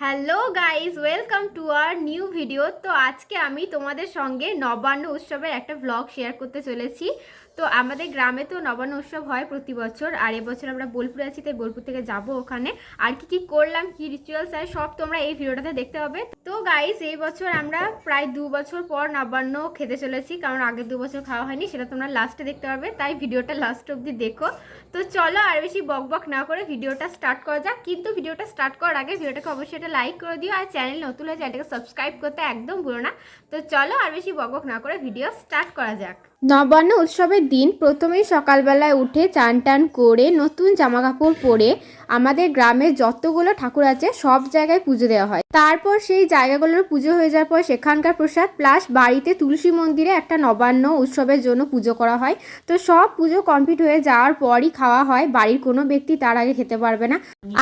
Hello guys, welcome to our new video. তো আজকে আমি তোমাদের সঙ্গে নবান্ন উৎসবের একটা ব্লগ শেয়ার করতে চলেছি। তো আমাদের গ্রামে তো নবান্ন উৎসব হয় প্রতি বছর, আর এবছর আমরা বোলপুরে আছি, তাই বোলপুর থেকে যাব ওখানে। আর কি কি করলাম, কি রিচুয়ালস আর সব তোমরা এই ভিডিওটাতে দেখতে হবে। তো গাইজ, এই বছর আমরা প্রায় 2 বছর পর নবান্ন খেতে চলেছি, কারণ আগের 2 বছর খাওয়া হয়নি, সেটা তোমরা লাস্টে দেখতে পারবে, তাই ভিডিওটা লাস্ট অবধি দেখো। তো চলো আর বেশি বক বক না করে ভিডিওটা স্টার্ট করা যাক। কিন্তু ভিডিওটা স্টার্ট করার আগে ভিডিওটাকে অবশ্যই একটা লাইক করে দিও, আর চ্যানেল নতুন হলে চ্যানেলটাকে সাবস্ক্রাইব করতে একদম ভুলো না। তো চলো আর বেশি বক বক না করে ভিডিও স্টার্ট করা যাক। নবান্ন উৎসবের দিন প্রথমেই সকালবেলায় উঠে চান টান করে নতুন জামা কাপড় পরে আমাদের গ্রামের যতগুলো ঠাকুর আছে সব জায়গায় পুজো দেওয়া হয়। তারপর সেই জায়গাগুলোর পুজো হয়ে যাওয়ার পর সেখানকার প্রসাদ প্লাস বাড়িতে তুলসী মন্দিরে একটা নবান্ন উৎসবের জন্য পুজো করা হয়। তো সব পুজো কমপ্লিট হয়ে যাওয়ার পরই খাওয়া হয়, বাড়ির কোনো ব্যক্তি তার আগে খেতে পারবে না।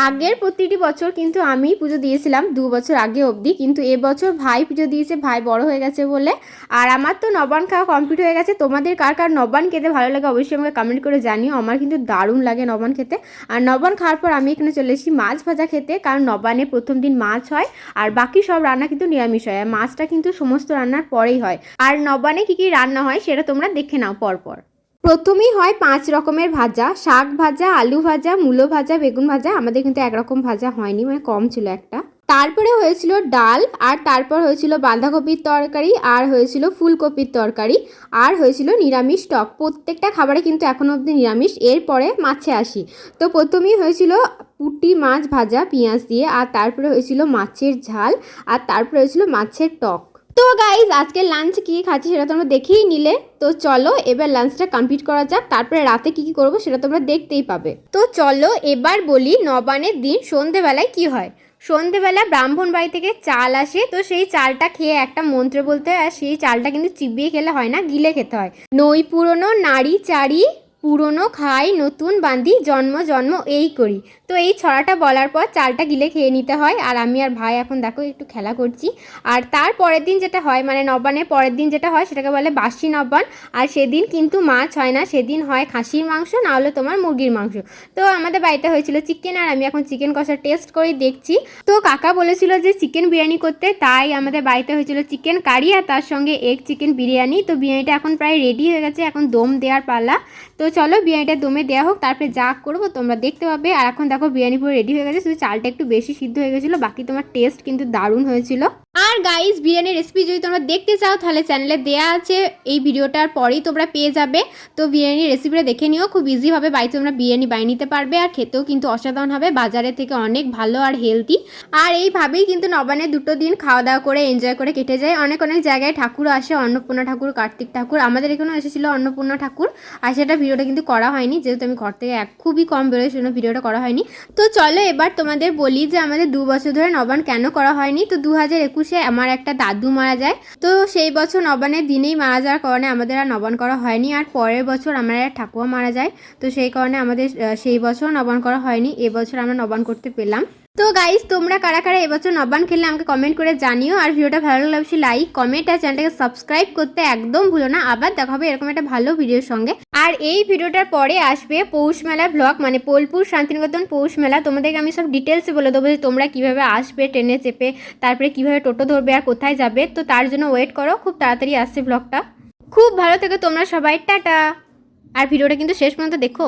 আগের প্রতিটি বছর কিন্তু আমি পুজো দিয়েছিলাম 2 বছর আগে অবধি, কিন্তু এবছর ভাই পুজো দিয়েছে, ভাই বড় হয়ে গেছে বলে। আর আমার তো নবান্ন খাওয়া কমপ্লিট হয়ে গেছে। তোমাদের কার কার নবান্ন খেতে ভালো লাগে অবশ্যই আমাকে কমেন্ট করে জানিও। আমার কিন্তু দারুণ লাগে নবান্ন খেতে। আর নবান্ন খাওয়ার পর আমি এখানে চলে এসেছি মাছ ভাজা খেতে, কারণ নবান্নে প্রথম দিন মাছ হয় আর বাকি সব রান্না কিন্তু নিরামিষ হয়। আর মাছটা কিন্তু সমস্ত রান্নার পরেই হয়। আর নবান্নে কী কী রান্না হয় সেটা তোমরা দেখে নাও পরপর। প্রথমেই হয় 5 রকমের ভাজা, শাক ভাজা, আলু ভাজা, মূলো ভাজা, বেগুন ভাজা। আমাদের কিন্তু একরকম ভাজা হয়নি, মানে কম ছিল একটা। তারপরে হয়েছিল ডাল, আর তারপর হয়েছিল বাঁধাকপির তরকারি, আর হয়েছিল ফুলকপির তরকারি, আর হয়েছিল নিরামিষ টক। প্রত্যেকটা খাবারে কিন্তু এখনো অবধি নিরামিষ। এরপরে মাছে আসি। তো প্রথমেই হয়েছিল পুঁটি মাছ ভাজা পেঁয়াজ দিয়ে, আর তারপরে হয়েছিল মাছের ঝাল, আর তারপরে হয়েছিল মাছের টক। তো গাইজ, আজকে লাঞ্চ কী খাচ্ছি সেটা তোমরা দেখেই নিলে। তো চলো এবার লাঞ্চটা কমপ্লিট করা যাক, তারপরে রাতে কী কী করবো সেটা তোমরা দেখতেই পাবে। তো চলো এবার বলি নবান্নের দিন সন্ধেবেলায় কি হয়। সন্ধেবেলা ব্রাহ্মণ বাড়ি থেকে চাল আসে, তো সেই চালটা খেয়ে একটা মন্ত্র বলতে হয়। আর সেই চালটা কিন্তু চিবিয়ে খেলে হয় না, গিলে খেতে হয়। নই পুরনো নারী চারি, পুরনো খাই নতুন বাঁধি, জন্ম জন্ম এই করি। তো এই ছড়াটা বলার পর চালটা গিলে খেয়ে নিতে হয়। আর আমি আর ভাই এখন দেখো একটু খেলা করছি। আর তার পরের দিন যেটা হয়, মানে নবান্নের পরের দিন যেটা হয় সেটাকে বলে বাসি নবান্ন। আর সেদিন কিন্তু মাছ হয় না, সেদিন হয় খাসির মাংস, না হলে তোমার মুরগির মাংস। তো আমাদের বাড়িতে হয়েছিল চিকেন, আর আমি এখন চিকেন কষা টেস্ট করে দেখছি। তো কাকা বলেছিল যে চিকেন বিরিয়ানি করতে, তাই আমাদের বাড়িতে হয়েছিল চিকেন কারি আর তার সঙ্গে এগ চিকেন বিরিয়ানি। তো বিরিয়ানিটা এখন প্রায় রেডি হয়ে গেছে, এখন দম দেওয়ার পালা। তো চলো বিরিয়ানিটা দমে দেওয়া হোক, তারপরে যা করবো তোমরা দেখতে পাবে। আর এখন দেখো বিরিয়ানি পুরো রেডি হয়ে গেছে, শুধু চালটা একটু বেশি সিদ্ধ হয়ে গেছিলো, বাকি তোমার টেস্ট কিন্তু দারুণ হয়েছিল। আর গাইস, বিরিয়ানির রেসিপি যদি তোমরা দেখতে চাও তাহলে চ্যানেলে দেয়া আছে, এই ভিডিওটার পরেই তোমরা পেয়ে যাবে। তো বিরিয়ানির রেসিপিটা দেখে নিও, খুব ইজিভাবে বাড়িতে তোমরা বিরিয়ানি বানিয়ে নিতে পারবে। আর খেতেও কিন্তু অসাধারণ হবে, বাজারের থেকে অনেক ভালো আর হেলদি। আর এইভাবেই কিন্তু নবান্নের 2 দিন খাওয়া দাওয়া করে এনজয় করে কেটে যায়। অনেক অনেক জায়গায় ঠাকুর আসে, অন্নপূর্ণা ঠাকুর, কার্তিক ঠাকুর। আমাদের এখানেও এসেছিল অন্নপূর্ণা ঠাকুর, আর সেটা ভিডিওটা কিন্তু করা হয়নি, যেহেতু আমি ঘর থেকে খুবই কম বেরোয়, সেজন্য ভিডিওটা করা হয়নি। তো চলো এবার তোমাদের বলি যে আমাদের 2 বছর ধরে নবান্ন কেন করা হয়নি। তো 2021-এ আমার একটা দাদু মারা যায়, তো সেই বছর নবান্নের দিনেই মারা যাওয়ার কারণে আমাদের আর নবান্ন করা হয়নি। আর পরের বছর আমার এক ঠাকুমা মারা যায়, তো সেই কারণে আমাদের সেই বছর নবান্ন করা হয়নি। এবছর আমরা নবান্ন করতে পেলাম। তো গাইস, তোমরা কারা কারা এবছর নবান্ন খেললে আমাকে কমেন্ট করে জানিও। আর ভিডিওটা ভালো লাগলে অবশ্যই লাইক কমেন্ট আর চ্যানেলটাকে সাবস্ক্রাইব করতে একদম ভুলো না। আবার দেখা হবে এরকম একটা ভালো ভিডিওর সঙ্গে। আর এই ভিডিওটার পরে আসবে পৌষ মেলা ব্লগ, মানে বোলপুর শান্তিনিকেতন পৌষ মেলা। তোমাদেরকে আমি সব ডিটেলসে বলে দেবো যে তোমরা কীভাবে আসবে ট্রেনে চেপে, তারপরে কীভাবে টোটো ধরবে আর কোথায় যাবে। তো তার জন্য ওয়েট করো, খুব তাড়াতাড়ি আসছে ব্লগটা। খুব ভালো থেকো তোমরা সবাই, টাটা। আর ভিডিওটা কিন্তু শেষ পর্যন্ত দেখো।